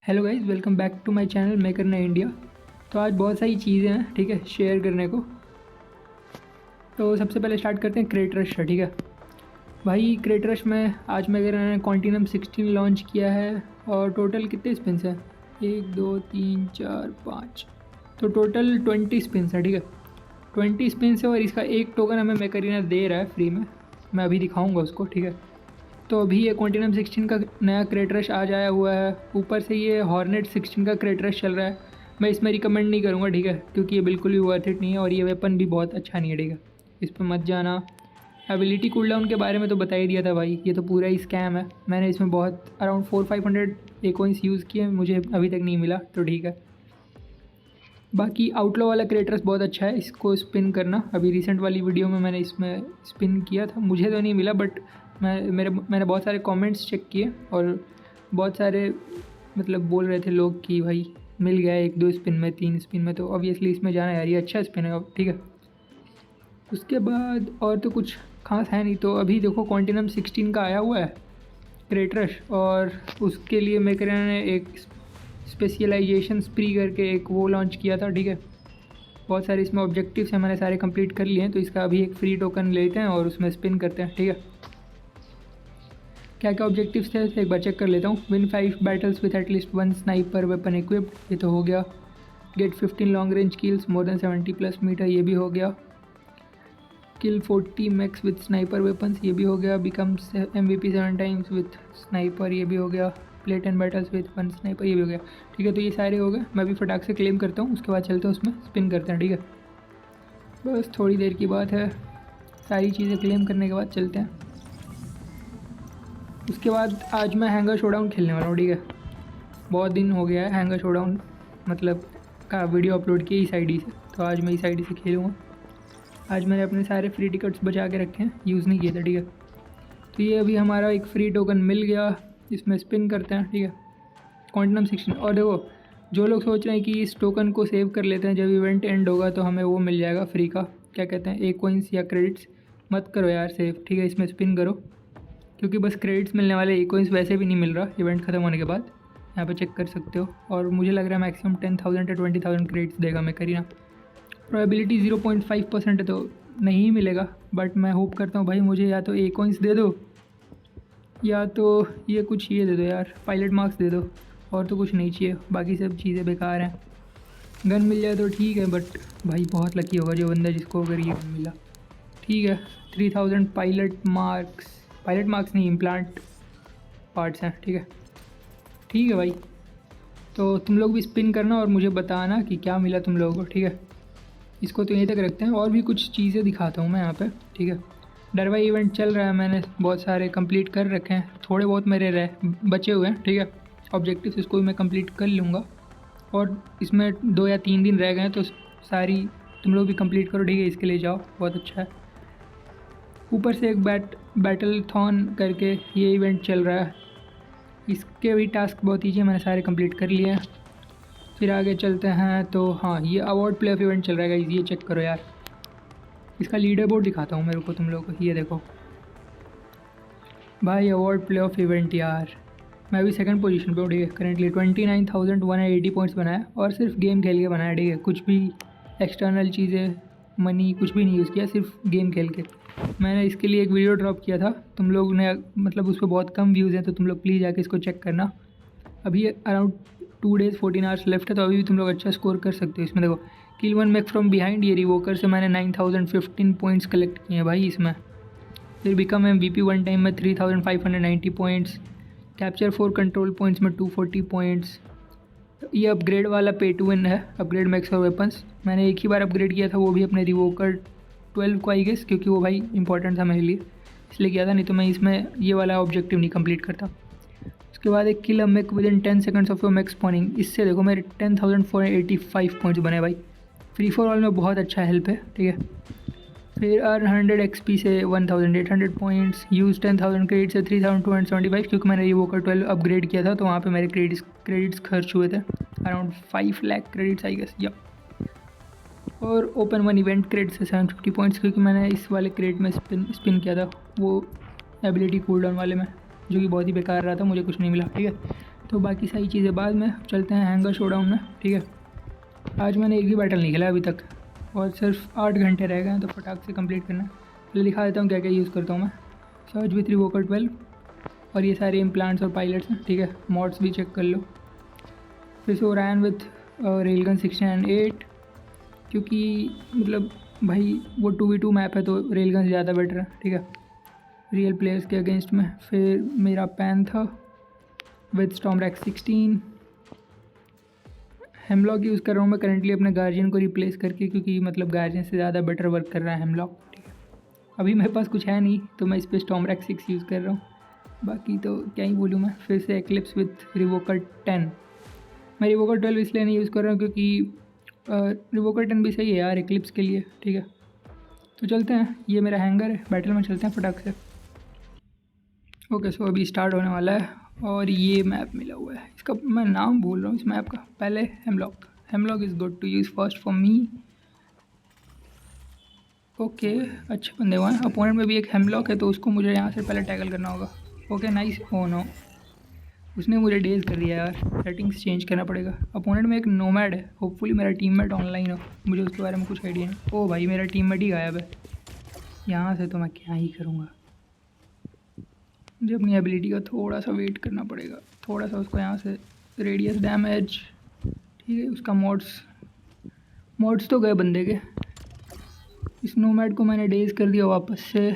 Hello guys, welcome back to my channel maker in India. तो आज बहुत सारी चीज़ें हैं, ठीक है, शेयर करने को। तो सबसे पहले स्टार्ट करते हैं क्रेट रश से, ठीक है भाई। क्रेट रश में आज मेकर ने कॉन्टिनम 16 लॉन्च किया है और टोटल कितने स्पिन्स हैं? 1 2 3 4 5, तो टोटल 20 स्पिन्स है, ठीक है। 20 स्पिन्स है और इसका एक टोकन हमें मेकरीना दे रहा है फ्री में। मैं अभी दिखाऊंगा उसको, ठीक है। तो अभी ये कॉन्टिनम 16 का नया क्रेट रश आज आया हुआ है। ऊपर से ये हॉर्नेट 16 का क्रेट रश चल रहा है। मैं इसमें रिकमेंड नहीं करूँगा, ठीक है, क्योंकि ये बिल्कुल भी वर्थ इट नहीं है और ये वेपन भी बहुत अच्छा नहीं है, ठीक है। इस पर मत जाना। एबिलिटी कूलडाउन के बारे में तो बता ही दिया था भाई, ये तो पूरा ही स्कैम है। मैंने इसमें बहुत अराउंड 400-500 एकोइंस यूज़ किए, मुझे अभी तक नहीं मिला, तो ठीक है। बाकी आउटलो वाला क्रेटरस बहुत अच्छा है, इसको स्पिन करना। अभी रिसेंट वाली वीडियो में मैंने इसमें स्पिन किया था, मुझे तो नहीं मिला, बट मैंने बहुत सारे कमेंट्स चेक किए और बहुत सारे मतलब बोल रहे थे लोग कि भाई मिल गया 1-2 स्पिन में, 3 स्पिन में, तो ऑब्वियसली इसमें जाना यार, ये अच्छा स्पिन है, ठीक है। उसके बाद और तो कुछ खास है नहीं। तो अभी देखो कॉन्टिनम 16 का आया हुआ है क्रेटरस, और उसके लिए मेकर ने एक स्पेशलाइजेशन स्प्री करके एक वो लॉन्च किया था, ठीक है। बहुत सारे इसमें ऑब्जेक्टिव्स हैं, मैंने सारे कंप्लीट कर लिए हैं, तो इसका अभी एक फ्री टोकन लेते हैं और उसमें स्पिन करते हैं, ठीक है। क्या क्या ऑब्जेक्टिव्स थे एक बार चेक कर लेता हूँ। Win 5 battles with at least 1 sniper weapon equipped, ये तो हो गया। Get 15 long range kills more than 70+ metre, ये भी हो गया। Kill 40 max with sniper weapons, ये भी हो गया। Becomes MVP 7 times with sniper, ये भी हो गया। प्ले 10 बैटल्स विथ 1 स्नाइपर, ये भी हो गया, ठीक है। तो ये सारे हो गए। मैं भी फटाक से क्लेम करता हूँ, उसके बाद चलते हैं उसमें स्पिन करते हैं, ठीक है। बस थोड़ी देर की बात है, सारी चीज़ें क्लेम करने के बाद चलते हैं। उसके बाद आज मैं हैंगर शोडाउन खेलने वाला हूँ, ठीक है। बहुत दिन हो गया है हैंगर शोडाउन मतलब का वीडियो अपलोड किया इस आईडी से, तो आज मैं इस आईडी से खेलूँगा। आज मैंने अपने सारे फ्री टिकट्स बचा के रखे हैं, यूज़ नहीं किए थे, ठीक है। तो ये अभी हमारा एक फ्री टोकन मिल गया, इसमें स्पिन करते हैं, ठीक है। क्वांटम 16। और देखो जो लोग सोच रहे हैं कि इस टोकन को सेव कर लेते हैं, जब इवेंट एंड होगा तो हमें वो मिल जाएगा फ्री का, क्या कहते हैं, एक कोइंस या क्रेडिट्स, मत करो यार सेव, ठीक है। इसमें स्पिन करो, क्योंकि बस क्रेडिट्स मिलने वाले, एक कोइंस वैसे भी नहीं मिल रहा इवेंट ख़त्म होने के बाद। यहाँ पे चेक कर सकते हो। और मुझे लग रहा है मैक्सिमम 10,000 या 20,000 क्रेडिट्स देगा मैं करीना। प्रोबेबिलिटी 0.5% है, तो नहीं मिलेगा, बट मैं होप करता हूँ भाई मुझे या तो एक कोइंस दे दो या तो ये कुछ ये दे दो यार, पायलट मार्क्स दे दो, और तो कुछ नहीं चाहिए, बाकी सब चीज़ें बेकार हैं। गन मिल जाए तो ठीक है, बट भाई बहुत लकी होगा जो बंदा जिसको अगर ये गन मिला, ठीक है। 3000 पायलट मार्क्स नहीं, इम्प्लांट पार्ट्स हैं, ठीक है। ठीक है भाई, तो तुम लोग भी स्पिन करना और मुझे बताना कि क्या मिला तुम लोगों को, ठीक है। इसको तो यहीं तक रखते हैं, और भी कुछ चीज़ें दिखाता हूँ मैं यहाँ पे, ठीक है। डरवाई इवेंट चल रहा है, मैंने बहुत सारे कंप्लीट कर रखे हैं, थोड़े बहुत मेरे बचे हुए हैं, ठीक है। ऑब्जेक्टिव्स इसको भी मैं कंप्लीट कर लूँगा, और इसमें 2 या 3 दिन रह गए हैं, तो सारी तुम लोग भी कंप्लीट करो, ठीक है। इसके लिए जाओ, बहुत अच्छा है। ऊपर से एक बैटल थॉन करके ये इवेंट चल रहा है, इसके भी टास्क बहुत ईजी है, मैंने सारे कंप्लीट कर लिए हैं। फिर आगे चलते हैं। तो हाँ, ये अवार्ड प्ले ऑफ इवेंट चल रहा है, ये चेक करो यार। इसका लीडर बोर्ड दिखाता हूँ मेरे को तुम लोगों को, ये देखो भाई, अवार्ड प्ले ऑफ इवेंट यार। मैं अभी सेकंड पोजीशन पे हूँ, ठीक है। करेंटली 29,180 पॉइंट्स बनाया, और सिर्फ गेम खेल के बनाया, ठीक है। कुछ भी एक्सटर्नल चीज़ें, मनी कुछ भी नहीं यूज़ किया, सिर्फ गेम खेल के। मैंने इसके लिए एक वीडियो ड्रॉप किया था, तुम लोग ने मतलब उस पर बहुत कम व्यूज़ हैं, तो तुम लोग प्लीज़ जाके इसको चेक करना। अभी अराउंड 2 डेज़ 14 आवर्स लेफ्ट है, तो अभी भी तुम लोग अच्छा स्कोर कर सकते हो इसमें। देखो किल 1 मैक फ्रॉम बिहाइंड, ये रिवोकर से मैंने 9015 पॉइंट्स कलेक्ट किए हैं भाई इसमें। फिर बिकम MVP 1 टाइम में 3590 पॉइंट्स। कैप्चर 4 कंट्रोल पॉइंट्स में 240 पॉइंट्स। ये अपग्रेड वाला पे टू विन है, अपग्रेड मैक्स और वेपन्स। मैंने एक ही बार अपग्रेड किया था, वो भी अपने रिवोकर 12 को आई गेस, क्योंकि वो भाई इंपॉर्टेंट था मेरे लिए, इसलिए किया था, नहीं तो मैं इसमें ये वाला ऑब्जेक्टिव नहीं कंप्लीट करता। उसके बाद एक kill a mech within 10 seconds of your mech spawning, इससे देखो मेरे 10,485 पॉइंट्स बने भाई। फ्री फॉर ऑल में बहुत अच्छा हेल्प है, ठीक है। फिर अर्न 100 XP से 1800 पॉइंट्स। यूज़ 10,000 क्रेडिट से 3275, क्योंकि मैंने रिवोकर 12 अपग्रेड किया था, तो वहाँ पे मेरे क्रेडिट्स खर्च हुए थे, around 5 lakh credits I guess, yeah. और ओपन 1 इवेंट क्रेडिट से 750 पॉइंट्स, क्योंकि मैंने इस वाले क्रेडिट में स्पिन किया था, वो एबिलिटी कूलडाउन वाले में, जो कि बहुत ही बेकार रहा था, मुझे कुछ नहीं मिला, ठीक है। तो बाकी सारी चीज़ें बाद में, चलते हैं हैंगर शोडाउन में, ठीक है। आज मैंने एक भी बैटल नहीं खेला अभी तक और सिर्फ 8 घंटे रह गए हैं, तो फटाक से कंप्लीट करना है। पहले दिखा देता हूँ क्या क्या यूज़ करता हूँ मैं। सर्च विथ रिवोकर 12 और ये सारे इम्प्लांट्स और पायलट्स हैं, ठीक है। मॉड्स भी चेक कर लो। फिर से ओरायन विथ रेलगन 16 क्योंकि मतलब भाई वो 2v2 मैप है तो रेलगन से ज़्यादा बेटर है, ठीक है, रियल प्लेयर्स के अगेंस्ट में। फिर मेरा पैंथर विथ स्टॉर्मरैक 16। हेमलॉक यूज़ कर रहा हूँ मैं करंटली अपने गार्जियन को रिप्लेस करके, क्योंकि मतलब गार्जियन से ज़्यादा बेटर वर्क कर रहा है हेमलॉक, ठीक है। अभी मेरे पास कुछ है नहीं तो मैं इस पर स्टॉर्मरैक 6 यूज़ कर रहा हूँ, बाकी तो क्या ही बोलूँ मैं। फिर से एक्लिप्स विथ रिवोकर 10। मैं रिवोकर 12 इसलिए नहीं यूज़ कर रहा हूँ क्योंकि रिवोकर 10 भी सही है यार एक्लिप्स के लिए, ठीक है। तो चलते हैं, ये मेरा हैंगर है, बैटल में चलते हैं फटाक से। ओके सो अभी स्टार्ट होने वाला है और ये मैप मिला हुआ है, इसका मैं नाम भूल रहा हूँ इस मैप का। पहले Hemlock is good to use first for me. Okay अच्छे बंदे हुए हैं। अपोनेंट में भी एक हेमलॉक है तो उसको मुझे यहाँ से पहले टैकल करना होगा। Okay nice. ओ नो, उसने मुझे डेज कर दिया यार, सेटिंग्स चेंज करना पड़ेगा। अपोनेंट में एक नोमैड है, होपफुली मेरा टीममेट ऑनलाइन हो, मुझे उसके बारे में कुछ आइडिया नहीं। ओ भाई मेरा टीममेट ही गायब है यहाँ से, तो मैं क्या ही करूँगा। मुझे अपनी एबिलिटी का थोड़ा सा वेट करना पड़ेगा, थोड़ा सा उसको यहाँ से रेडियस डैमेज, ठीक है। उसका मॉड्स तो गए बंदे के। इस नोमैड को मैंने डेज कर दिया वापस से।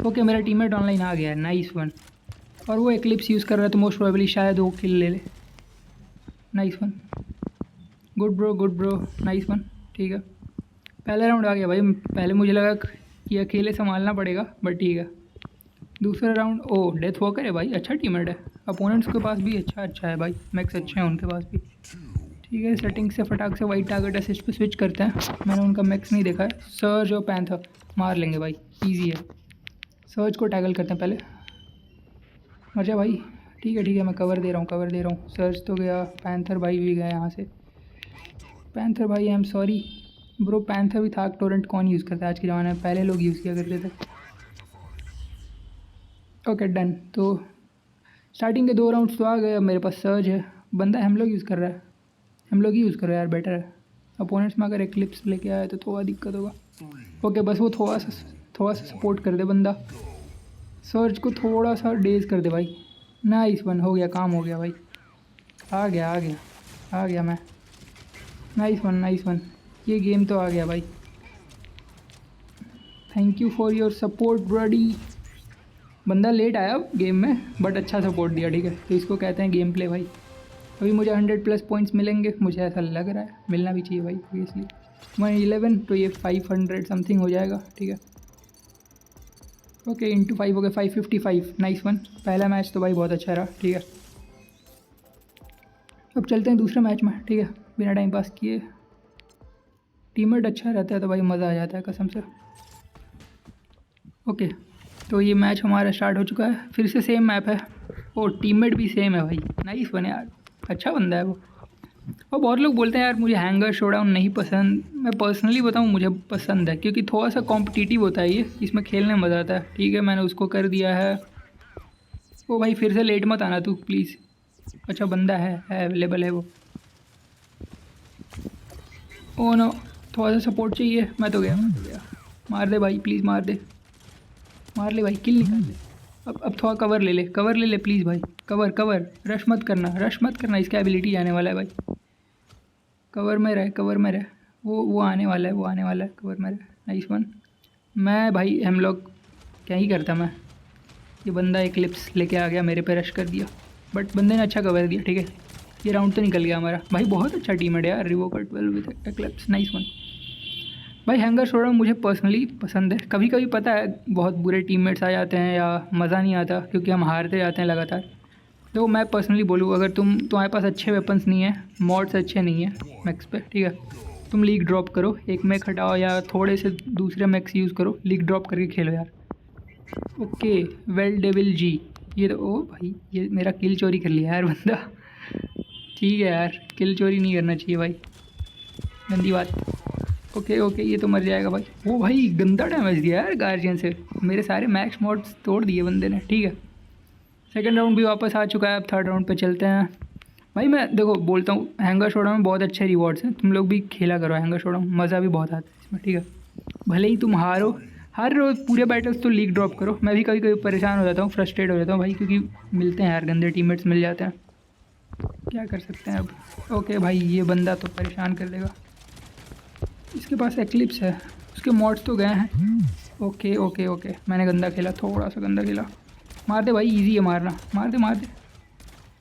ओके मेरा टीममेट ऑनलाइन आ गया है, नाइस वन। और वो एक्लिप्स यूज़ कर रहा है तो मोस्ट प्रोबेबली शायद वो किल ले ले। Nice one, good bro, nice one, ठीक है। पहला राउंड आ गया भाई। पहले मुझे लगा कि अकेले संभालना पड़ेगा बट ठीक है। दूसरा राउंड, ओ डेथ वॉकर है भाई, अच्छा टीममेट है। अपोनेंट्स के पास भी अच्छा है भाई, मैक्स अच्छे हैं उनके पास भी, ठीक है। सेटिंग से फटाक से वाइट टारगेट असिस्ट पे स्विच करते हैं। मैंने उनका मैक्स नहीं देखा है। सर्ज और पैंथर मार लेंगे भाई, इजी है। सर्ज को टैकल करते हैं पहले, मर जा भाई, ठीक है मैं कवर दे रहा हूँ। सर्ज तो गया, पैंथर भाई भी गया यहाँ से। पैंथर भाई I am sorry bro, panther भी था। टोरेंट कौन यूज़ करता है आज के ज़माने में, पहले लोग यूज़ किया करते थे। Okay done. तो स्टार्टिंग के 2 राउंड्स तो आ गए। अब मेरे पास सर्ज है, बंदा हेमलॉक यूज़ कर रहा है, हेमलॉक ही यूज़ कर रहा है यार, बेटर है। अपोनेंट्स में अगर एक्लिप्स लेके आए तो थोड़ा दिक्कत होगा। ओके बस वो थोड़ा सा सपोर्ट कर दे बंदा, सर्ज को थोड़ा सा डेज कर दे भाई। नाइस वन, हो गया, काम हो गया भाई। आ गया मैं। नाइस वन, ये गेम तो आ गया भाई। Thank you for your support ब्रडी। बंदा लेट आया गेम में बट अच्छा सपोर्ट दिया, ठीक है। तो इसको कहते हैं गेम प्ले भाई। अभी मुझे 100+ पॉइंट्स मिलेंगे, मुझे ऐसा लग रहा है, मिलना भी चाहिए भाई ऑब्वियसली। 111 तो ये 500 समथिंग हो जाएगा, ठीक है। ओके इंटू 5 हो गया 555, नाइस वन। पहला मैच तो भाई बहुत अच्छा रहा, ठीक है। अब चलते हैं दूसरे मैच में, ठीक है, बिना टाइम पास किए। टीममेट अच्छा रहता है तो भाई मज़ा आ जाता है कसम से। ओके तो ये मैच हमारा स्टार्ट हो चुका है, फिर से सेम मैप है और टीममेट भी सेम है भाई। नाइस वन यार, अच्छा बंदा है वो। और बहुत लोग बोलते हैं यार मुझे हैंगर शोडाउन नहीं पसंद। मैं पर्सनली बताऊँ मुझे पसंद है, क्योंकि थोड़ा सा कॉम्पिटिटिव होता है ये, इसमें खेलने में मज़ा आता है, ठीक है। मैंने उसको कर दिया है। ओ भाई फिर से लेट मत आना तू प्लीज़। अच्छा बंदा है अवेलेबल है वो। ओ नो, थोड़ा सा सपोर्ट चाहिए। मैं तो गया। मार दे भाई प्लीज़, मार ले भाई, किल निकाल ले। अब थोड़ा कवर ले ले प्लीज़ भाई। कवर रश मत करना, इसका एबिलिटी जाने वाला है भाई। कवर में रह। वो आने वाला है, कवर में रह। Nice one. मैं भाई हेमलॉक क्या ही करता मैं। ये बंदा एक्लिप्स लेके आ गया, मेरे पे रश कर दिया बट बंदे ने अच्छा कवर दिया, ठीक है। ये राउंड तो निकल गया हमारा भाई। बहुत अच्छा टीम है यार, रिवोकर 12 विद एक्लिप्स, नाइस वन भाई। हैंगर शोडाउन मुझे पर्सनली पसंद है। कभी कभी पता है बहुत बुरे टीममेट्स आ जाते हैं या मज़ा नहीं आता क्योंकि हम हारते जाते हैं लगातार। तो मैं पर्सनली बोलूँ, अगर तुम्हारे पास अच्छे वेपन्स नहीं है, मॉड्स अच्छे नहीं है मैक्स पे, ठीक है, तुम लीग ड्रॉप करो, एक मैक हटाओ या थोड़े से दूसरे मैक्स यूज़ करो, लीग ड्रॉप करके खेलो यार। ओके वेल डेविल जी, ये तो ओ भाई ये मेरा किल चोरी कर लिया यार बंदा। ठीक है यार, किल चोरी नहीं करना चाहिए भाई, गंदी बात। ओके ये तो मर जाएगा भाई। वो भाई गंदा डैमेज दिया यार गार्जियन से, मेरे सारे मैक्स मॉड्स तोड़ दिए बंदे ने, ठीक है। सेकंड राउंड भी वापस आ चुका है, अब थर्ड राउंड पे चलते हैं। भाई मैं देखो बोलता हूँ हैंगर शोडाउन में बहुत अच्छे रिवॉर्ड्स हैं, तुम लोग भी खेला करो हैंगर शोडाउन, मज़ा भी बहुत आता है इसमें, ठीक है। भले ही तुम हर रोज़ पूरे बैटल्स तो लीग ड्रॉप करो, मैं भी कभी कभी परेशान हो जाता हूँ, फ्रस्ट्रेट हो जाता हूँ भाई, क्योंकि मिलते हैं यार गंदे टीममेट्स मिल जाते हैं, क्या कर सकते हैं अब। ओके भाई ये बंदा तो परेशान कर देगा, इसके पास एक्लिप्स है, उसके मॉड्स तो गए हैं। ओके ओके ओके मैंने गंदा खेला, थोड़ा सा गंदा खेला। मार दे भाई, इजी है मारना, मार दे मार दे।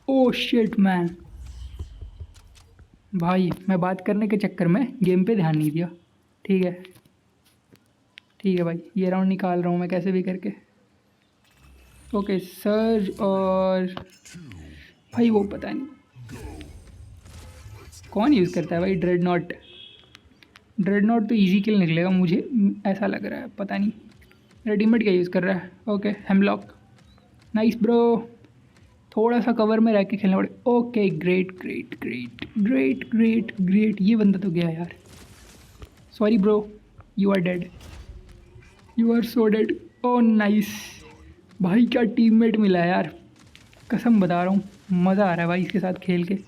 ओह शिट मैन, भाई मैं बात करने के चक्कर में गेम पे ध्यान नहीं दिया। ठीक है ठीक है भाई, ये राउंड निकाल रहा हूँ मैं कैसे भी करके। ओके सर्ज और भाई वो पता नहीं कौन यूज़ करता है भाई, ड्रेडनॉट तो इजी किल निकलेगा मुझे ऐसा लग रहा है, पता नहीं रेडीमेड क्या यूज़ कर रहा है। ओके हेमलॉक, नाइस ब्रो, थोड़ा सा कवर में रह के खेलना पड़े। Okay great great great great great great, ये बंदा तो गया यार, sorry bro, you are dead, you are so dead. Oh nice भाई, क्या टीममेट मिला है यार, कसम बता रहा हूँ मज़ा आ रहा है भाई इसके साथ खेल के,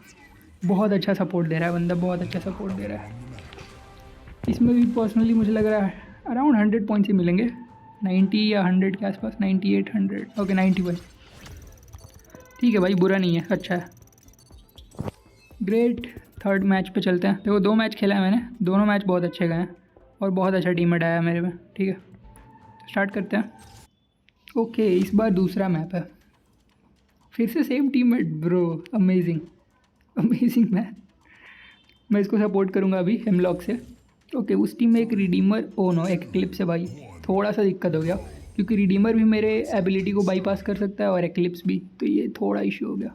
बहुत अच्छा सपोर्ट दे रहा है बंदा, बहुत अच्छा सपोर्ट दे रहा है। इसमें भी पर्सनली मुझे लग रहा है अराउंड 100 पॉइंट्स ही मिलेंगे, 90 या 100 के आसपास, 98 100 ओके 91, ठीक है भाई बुरा नहीं है, अच्छा है, ग्रेट। थर्ड मैच पे चलते हैं। देखो 2 मैच खेला है मैंने, दोनों मैच बहुत अच्छे गए हैं और बहुत अच्छा टीममेट आया मेरे में, ठीक है तो स्टार्ट करते हैं। ओके इस बार दूसरा मैप है, फिर से same teammate bro, amazing amazing मैं इसको सपोर्ट करूँगा अभी हेमलॉक से। ओके उस टीम में एक रिडीमर, ओ नो एक एक्लिप्स है भाई, थोड़ा सा दिक्कत हो गया क्योंकि रिडीमर भी मेरे एबिलिटी को बाईपास कर सकता है और एक्लिप्स भी, तो ये थोड़ा इशू हो गया,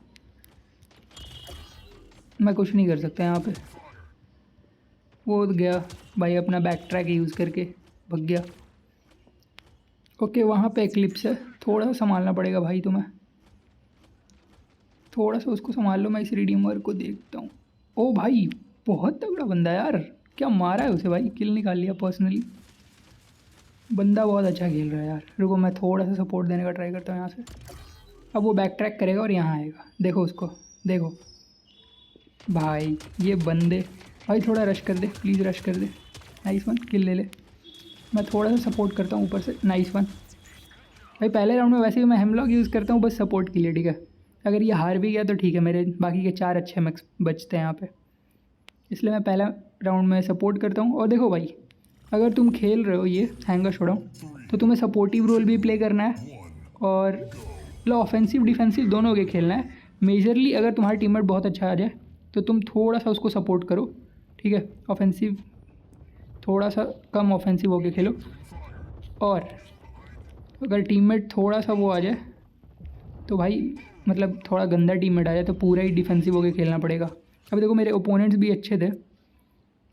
मैं कुछ नहीं कर सकता यहाँ पे। वो गया भाई अपना बैक ट्रैक यूज़ करके भग गया। ओके वहाँ पे एक्लिप्स है, थोड़ा सा संभालना पड़ेगा भाई तुम्हें, थोड़ा सा उसको संभाल लो, मैं इस रिडीमर को देखता हूँ। ओ भाई बहुत तगड़ा बंदा यार, क्या मारा है उसे भाई, किल निकाल लिया पर्सनली, बंदा बहुत अच्छा खेल रहा है यार। रुको मैं थोड़ा सा सपोर्ट देने का ट्राई करता हूँ यहाँ से, अब वो बैक ट्रैक करेगा और यहाँ आएगा, देखो उसको देखो भाई, ये बंदे भाई थोड़ा रश कर दे प्लीज़, रश कर दे, नाइस वन, किल ले ले, मैं थोड़ा सा सपोर्ट करता हूँ ऊपर से, नाइस वन भाई। पहले राउंड में वैसे भी मैं हेमलॉक यूज़ करता हूँ बस सपोर्ट के लिए, ठीक है अगर ये हार भी गया तो ठीक है, मेरे बाकी के 4 अच्छे मैक्स बचते हैं यहाँ पे, इसलिए मैं पहला राउंड में सपोर्ट करता हूँ। और देखो भाई अगर तुम खेल रहे हो ये हैंगर शोडाउन तो तुम्हें सपोर्टिव रोल भी प्ले करना है और मतलब ऑफेंसिव डिफेंसिव दोनों के खेलना है। मेजरली अगर तुम्हारा टीममेट बहुत अच्छा आ जाए तो तुम थोड़ा सा उसको सपोर्ट करो, ठीक है ऑफेंसिव थोड़ा सा कम ऑफेंसिव होके खेलो, और अगर टीममेट थोड़ा सा वो आ जाए तो भाई मतलब थोड़ा गंदा टीममेट आ जाए तो पूरा ही डिफेंसिव होके खेलना पड़ेगा। अभी देखो मेरे ओपोनेंट्स भी अच्छे थे,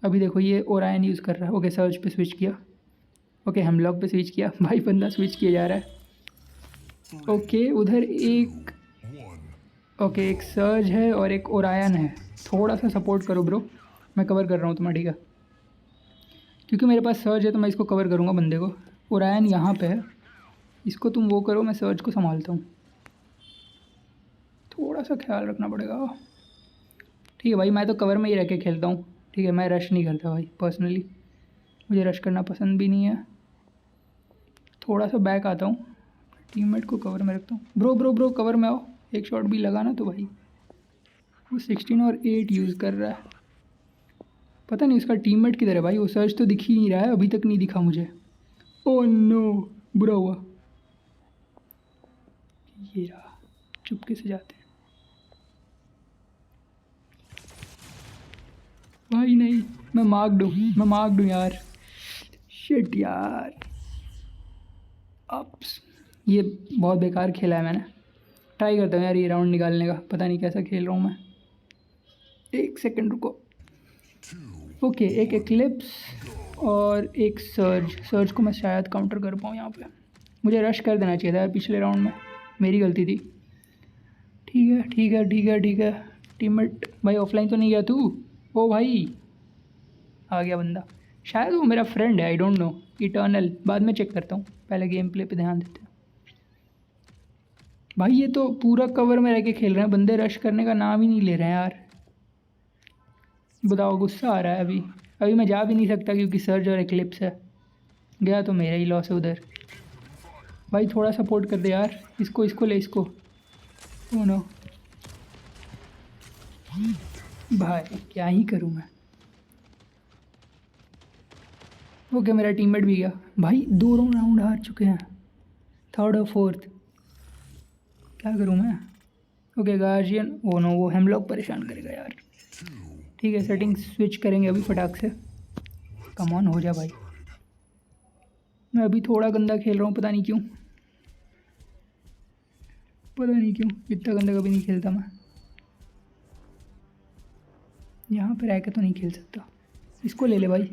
अभी देखो ये ओरायन यूज़ कर रहा है, ओके सर्च पे स्विच किया, ओके हेमलॉक पे स्विच किया, भाई बंदा स्विच किया जा रहा है। ओके उधर एक ओके एक सर्ज है और एक ओरायन है, थोड़ा सा सपोर्ट करो ब्रो, मैं कवर कर रहा हूँ तुम्हारा, ठीक है क्योंकि मेरे पास सर्ज है तो मैं इसको कवर करूँगा बंदे को। ओरायन यहाँ पे है, इसको तुम वो करो, मैं सर्ज को संभालता हूँ, थोड़ा सा ख्याल रखना पड़ेगा, ठीक है भाई मैं तो कवर में ही रह के खेलता हूँ, ठीक है मैं रश नहीं करता भाई, पर्सनली मुझे रश करना पसंद भी नहीं है, थोड़ा सा बैक आता हूँ, टीममेट को कवर में रखता हूँ। ब्रो ब्रो ब्रो कवर में आओ, एक शॉट भी लगा ना तो भाई। वो 16 और 8 यूज़ कर रहा है, पता नहीं उसका टीममेट किधर है भाई, वो सर्च तो दिख ही नहीं रहा है, अभी तक नहीं दिखा मुझे। ओह नो बुरा हुआ, ये रहा, चुपके से जाते हैं भाई, नहीं मैं मार्क दूँ यार, शिट यार, अप्स ये बहुत बेकार खेला है मैंने, ट्राई करता हूँ यार ये राउंड निकालने का, पता नहीं कैसा खेल रहा हूँ मैं, एक सेकंड रुको। ओके एक एक्लिप्स और एक सर्ज को मैं शायद काउंटर कर पाऊँ यहाँ पे, मुझे रश कर देना चाहिए था यार पिछले राउंड में, मेरी गलती थी। ठीक है ठीक है ठीक है ठीक है, टीममेट भाई ऑफलाइन तो नहीं गया तू, ओ भाई आ गया बंदा, शायद वो मेरा फ्रेंड है, आई डोंट नो, इटर्नल बाद में चेक करता हूँ, पहले गेम प्ले पे ध्यान देते हैं। भाई ये तो पूरा कवर में रह के खेल रहे हैं, बंदे रश करने का नाम ही नहीं ले रहे हैं यार। बताओ, गुस्सा आ रहा है अभी। अभी मैं जा भी नहीं सकता क्योंकि सर्ज और एक्लिप्स है। गया तो मेरा ही लॉस है उधर। भाई थोड़ा सपोर्ट कर दे यार, इसको इसको ले इसको। ओ नो भाई, क्या ही करूँ मैं। ओके, मेरा टीममेट भी गया। भाई 2 राउंड हार चुके हैं, थर्ड और फोर्थ। क्या करूँ मैं। ओके गार्जियन, ओ नो वो हेमलॉक परेशान करेगा यार। ठीक है, सेटिंग स्विच करेंगे अभी फटाक से। कम ऑन हो जा भाई। मैं अभी थोड़ा गंदा खेल रहा हूँ, पता नहीं क्यों, पता नहीं क्यों। इतना गंदा कभी नहीं खेलता मैं। यहाँ पे रह के तो नहीं खेल सकता। इसको ले ले भाई।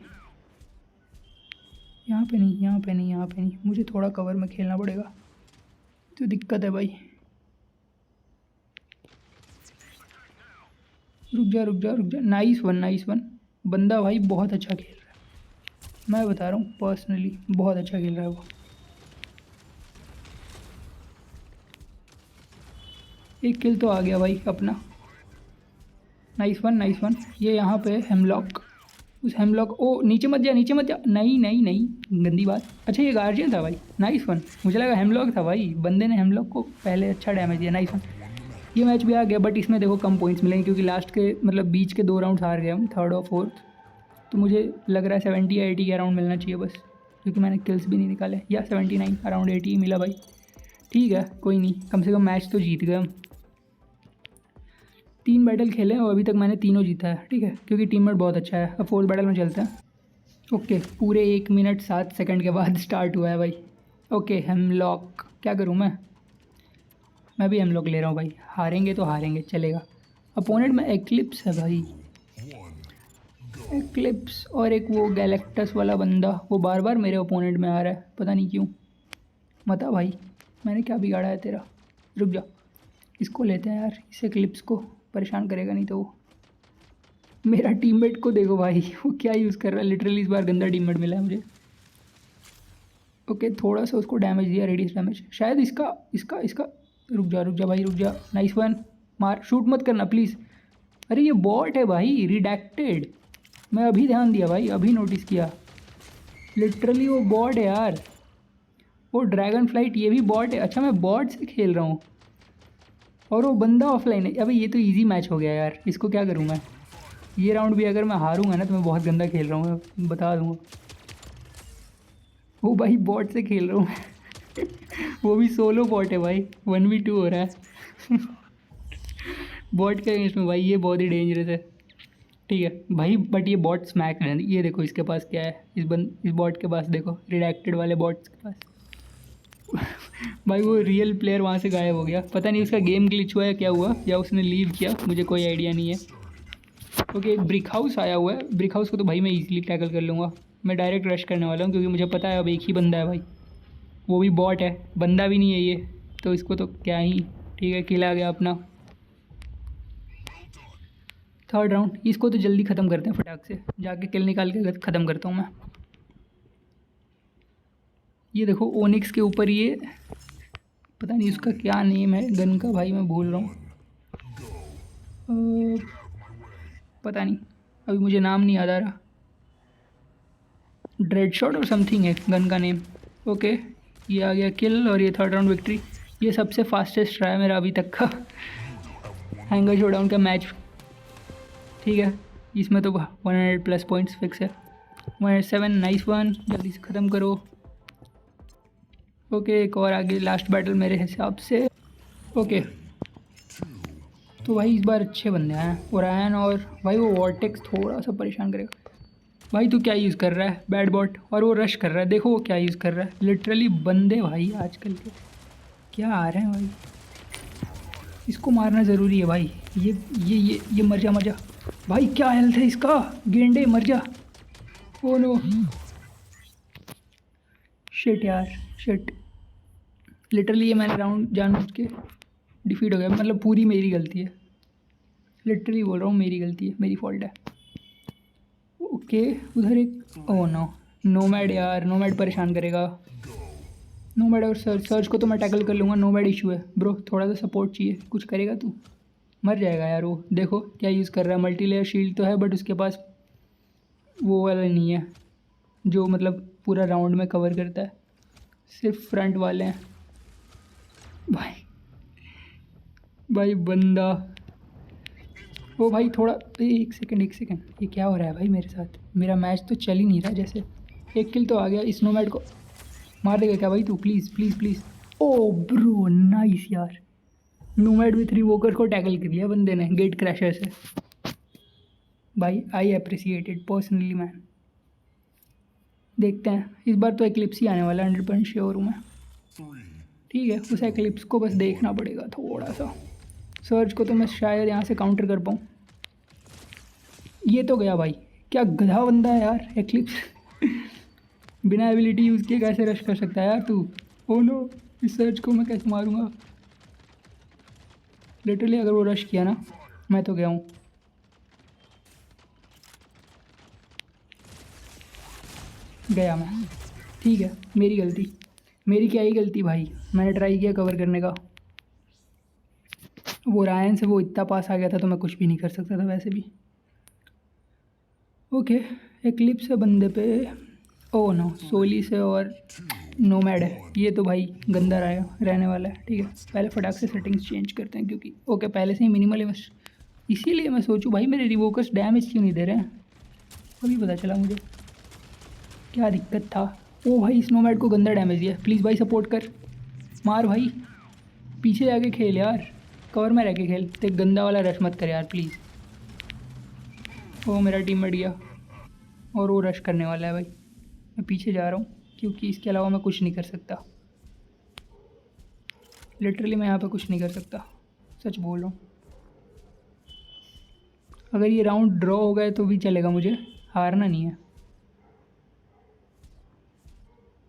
यहाँ पे नहीं, यहाँ पे नहीं, यहाँ पे नहीं। मुझे थोड़ा कवर में खेलना पड़ेगा, तो दिक्कत है भाई। रुक जा रुक जा रुक जा। Nice one, nice one. बंदा भाई बहुत अच्छा खेल रहा है, मैं बता रहा हूँ पर्सनली, बहुत अच्छा खेल रहा है वो। एक किल तो आ गया भाई अपना। Nice one, nice one. ये यहाँ पे हेमलॉक, उस हेमलॉक, ओ नीचे मत जा, नीचे मत जा। नहीं नहीं नहीं, गंदी बात। अच्छा ये गार्जियन था भाई, नाइस वन। मुझे लगा हेमलॉक था भाई, बंदे ने हेमलॉक को पहले अच्छा डैमेज दिया, नाइस वन। ये मैच भी आ गया, बट इसमें देखो कम पॉइंट्स मिलेंगे क्योंकि लास्ट के मतलब बीच के 2 राउंड हार गए हम, थर्ड और फोर्थ। तो मुझे लग रहा है 70 या 80 के अराउंड मिलना चाहिए बस, क्योंकि मैंने किल्स भी नहीं निकाले। या 79 अराउंड 80 ही मिला भाई। ठीक है कोई नहीं, कम से कम मैच तो जीत गए हम। 3 बैटल खेले हैं और अभी तक मैंने तीनों जीता है। ठीक है, क्योंकि टीममेट बहुत अच्छा है। अब 4th बैटल में चलते हैं। ओके, पूरे 1 मिनट 7 सेकंड के बाद स्टार्ट हुआ है भाई। ओके हेमलॉक, क्या करूँ मैं भी हेमलॉक ले रहा हूँ भाई। हारेंगे तो हारेंगे, चलेगा। अपोनेंट में एक्लिप्स है भाई, एक्लिप्स और एक वो गैलेक्टस वाला बंदा, वो बार बार मेरे ओपोनेंट में आ रहा है, पता नहीं क्यों। मता भाई, मैंने क्या बिगाड़ा है तेरा। रुक जा, इसको लेते हैं यार, इस एक्लिप्स को परेशान करेगा नहीं तो वो। मेरा टीममेट को देखो भाई, वो क्या यूज़ कर रहा है। लिटरली इस बार गंदा टीममेट मिला है मुझे। ओके, थोड़ा सा उसको डैमेज दिया, रेडियस डैमेज शायद इसका इसका इसका। रुक जा भाई, रुक जा। नाइस वन, मार। शूट मत करना प्लीज़। अरे ये बॉट है भाई, रिडैक्टेड। मैं अभी ध्यान दिया भाई, अभी नोटिस किया। लिटरली वो बॉट है यार, वो ड्रैगन फ्लाइट ये भी बॉट है। अच्छा मैं बॉट से खेल रहा हूँ और वो बंदा ऑफलाइन है। अबे ये तो इजी मैच हो गया यार, इसको क्या करूँ मैं। ये राउंड भी अगर मैं हारूंगा ना तो मैं बहुत गंदा खेल रहा हूँ, मैं बता दूँगा। वो भाई बॉट से खेल रहा हूँ मैं वो भी सोलो बॉट है भाई, 1v2 हो रहा है बॉट के अगेंस्ट में भाई, ये बहुत ही डेंजरस है। ठीक है भाई, बट ये बॉट स्मैक है। ये देखो इसके पास क्या है, इस बॉट के पास देखो, रिडैक्टेड वाले बॉट्स के पास भाई वो रियल प्लेयर वहाँ से गायब हो गया। पता नहीं उसका गेम ग्लिच हुआ है क्या हुआ, या उसने लीव किया, मुझे कोई आइडिया नहीं है। ओके, एक ब्रिक हाउस आया हुआ है। ब्रिक हाउस को तो भाई मैं इजीली टैकल कर लूँगा। मैं डायरेक्ट रश करने वाला हूँ क्योंकि मुझे पता है अब एक ही बंदा है भाई, वो भी बॉट है, बंदा भी नहीं है ये, तो इसको तो क्या ही। ठीक है, किल आ गया अपना। 3rd राउंड, इसको तो जल्दी ख़त्म करते हैं फटाक से, जाके किल निकाल के ख़त्म करता हूँ मैं। ये देखो ओनिक्स के ऊपर ये, पता नहीं उसका क्या नेम है गन का भाई, मैं भूल रहा हूँ। पता नहीं, अभी मुझे नाम नहीं याद आ रहा। ड्रेड शॉट और समथिंग है गन का नेम। ओके, ये आ गया किल और ये 3rd राउंड विक्ट्री। ये सबसे फास्टेस्ट रहा है मेरा अभी तक का हैंगर शोडाउन का मैच। ठीक है, इसमें तो 100+ पॉइंट्स फिक्स है। 107, नाइस वन, जल्दी से ख़त्म करो। ओके, एक और आगे लास्ट बैटल मेरे हिसाब से। ओके, तो भाई इस बार अच्छे बंदे हैं, ओरायन और भाई वो वॉर्टेक्स थोड़ा सा परेशान करेगा। भाई तू क्या यूज़ कर रहा है, बैड बॉट, और वो रश कर रहा है, देखो वो क्या यूज़ कर रहा है। लिटरली बंदे भाई आजकल के क्या आ रहे हैं भाई, इसको मारना ज़रूरी है भाई। ये मर जा भाई, क्या हेल्थ है इसका, गेंडे मर जा। ओ नो, शिट यार, शिट। लिटरली ये मैंने राउंड जानबूझ के डिफीट हो गया, मतलब पूरी मेरी गलती है। लिटरली बोल रहा हूँ, मेरी गलती है, मेरी फॉल्ट है। ओके, उधर एक, ओ नो, नोमैड यार, नोमैड परेशान करेगा। नोमैड और सर्च को तो मैं टैकल कर लूँगा, नोमैड इशू है ब्रो, थोड़ा सा सपोर्ट चाहिए। कुछ करेगा तू? मर जाएगा यार वो। देखो क्या यूज़ कर रहा है, मल्टी लेयर शील्ड तो है बट उसके पास वो वाला नहीं है जो मतलब पूरा राउंड में कवर करता है, सिर्फ फ्रंट वाले हैं। भाई बंदा, ओ भाई थोड़ा एक सेकंड, ये क्या हो रहा है भाई मेरे साथ? मेरा मैच तो चल ही नहीं रहा जैसे। एक किल तो आ गया। इस नोमैड को मार देगा क्या भाई तू? Please please please. Oh bro nice यार, नोमैड विथ रिवोकर को टैकल कर लिया बंदे ने गेट क्रैशर से। भाई आई अप्रिसिएट इट पर्सनली मैन। देखते हैं इस बार तो एक्लिप्स ही आने वाला है, 100% श्योर हूँ मैं। ठीक है, उस एक्लिप्स को बस देखना पड़ेगा थोड़ा सा। सर्च को तो मैं शायद यहाँ से काउंटर कर पाऊँ। ये तो गया भाई, क्या गधा बंदा है यार एक्लिप्स। बिना एबिलिटी यूज़ किए कैसे रश कर सकता है यार तू? ओ नो, इस सर्च को मैं कैसे मारूंगा? लिटरली अगर वो रश किया ना, मैं तो गया हूँ। गया मैं। ठीक है, मेरी गलती। मेरी क्या ही गलती भाई, मैंने ट्राई किया कवर करने का। वो रायन से वो इतना पास आ गया था तो मैं कुछ भी नहीं कर सकता था वैसे भी। ओके, एक्लिप्स है बंदे पे। ओ नो, सोली से और नोमैड है। ये तो भाई गंदा रहने वाला है। ठीक है, पहले फटाक से सेटिंग्स चेंज करते हैं क्योंकि ओके पहले से ही मिनिमल है बस। इसीलिए मैं सोचूं भाई मेरे रिवोकर्स डैमेज क्यों नहीं दे रहे हैं, अभी पता चला मुझे क्या दिक्कत था। ओ भाई इस नोमैड को गंदा डैमेज दिया। प्लीज़ भाई सपोर्ट कर, मार भाई, पीछे जाके खेल यार, कवर में रह के खेल, ते गंदा वाला रश मत कर यार प्लीज़। ओ मेरा टीममेट गया और वो रश करने वाला है भाई। मैं पीछे जा रहा हूँ क्योंकि इसके अलावा मैं कुछ नहीं कर सकता। लिटरली मैं यहाँ पे कुछ नहीं कर सकता, सच बोल रहा हूँ। अगर ये राउंड ड्रॉ हो गए तो भी चलेगा, मुझे हारना नहीं है।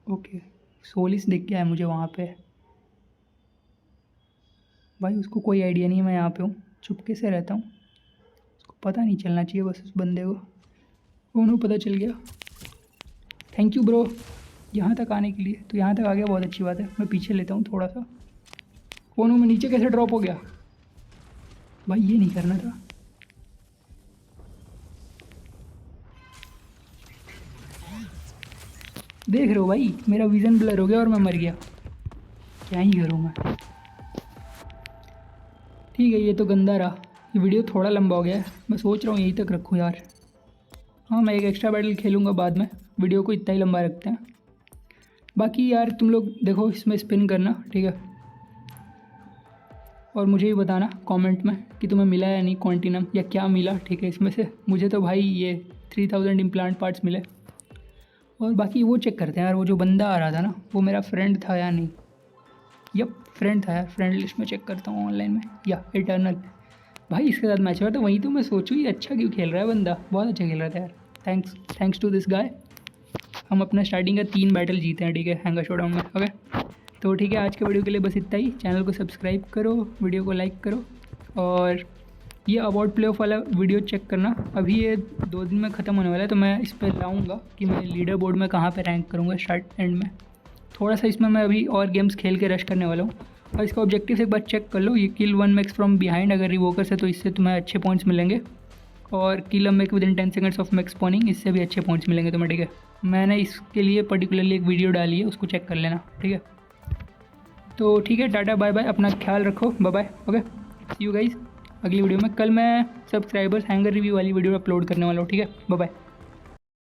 ओके, सोलिस दिख गया है मुझे वहाँ पे। भाई उसको कोई आइडिया नहीं है मैं यहाँ पे हूँ, चुपके से रहता हूँ, उसको पता नहीं चलना चाहिए बस उस बंदे को। उन्होंने पता चल गया। थैंक यू ब्रो यहाँ तक आने के लिए। तो यहाँ तक आ गया, बहुत अच्छी बात है। मैं पीछे लेता हूँ थोड़ा सा। फोनों में नीचे कैसे ड्रॉप हो गया भाई? ये नहीं करना था। देख रहे हो भाई मेरा विज़न ब्लर हो गया और मैं मर गया। क्या ही करूँ मैं। ठीक है, ये तो गंदा रहा। ये वीडियो थोड़ा लंबा हो गया है, मैं सोच रहा हूँ यहीं तक रखूँ यार। हाँ, मैं एक एक्स्ट्रा बैटल खेलूँगा बाद में, वीडियो को इतना ही लंबा रखते हैं। बाकी यार तुम लोग देखो इसमें स्पिन करना, ठीक है, और मुझे भी बताना कमेंट में कि तुम्हें मिला या नहीं क्वांटिनम या क्या मिला। ठीक है, इसमें से मुझे तो भाई ये 3000 इम्प्लांट पार्ट्स मिले। और बाकी वो चेक करते हैं यार, वो जो बंदा आ रहा था ना वो मेरा फ्रेंड था या नहीं। यप फ्रेंड था यार, फ्रेंड लिस्ट में चेक करता हूँ ऑनलाइन में। या इटर्नल भाई इसके साथ मैच हुआ तो वहीं तो मैं सोचूँ ये अच्छा क्यों खेल रहा है बंदा, बहुत अच्छा खेल रहा था यार। थैंक्स टू दिस गाय हम अपना स्टार्टिंग का 3 बैटल जीते हैं। ठीक है, हैंगर शोडाउन में। ओके तो ठीक है, आज के वीडियो के लिए बस इतना ही। चैनल को सब्सक्राइब करो, वीडियो को लाइक करो, और ये अवार्ड प्ले ऑफ वाला वीडियो चेक करना। अभी ये 2 दिन में ख़त्म होने वाला है तो मैं इस पर लाऊंगा कि मैं लीडर बोर्ड में कहाँ पे रैंक करूँगा स्टार्ट एंड में। थोड़ा सा इसमें मैं अभी और गेम्स खेल के रश करने वाला हूँ। और इसका ऑब्जेक्टिव एक बार चेक कर लो, ये किल 1 मैक्स फ्रॉम बिहाइंड अगर रिवोकर्स है तो इससे तुम्हें अच्छे पॉइंट्स मिलेंगे, और kill mech within 10 seconds of mech's spawning, इससे भी अच्छे पॉइंट्स मिलेंगे तुम्हें। ठीक है, मैंने इसके लिए पर्टिकुलरली एक वीडियो डाली है, उसको चेक कर लेना। ठीक है, तो ठीक है, टाटा बाय बाय, अपना ख्याल रखो, bye bye. Okay see you guys अगली वीडियो में। कल मैं सब्सक्राइबर्स हैंगर रिव्यू वाली वीडियो अपलोड करने वाला हूँ। ठीक है, बाय बाय।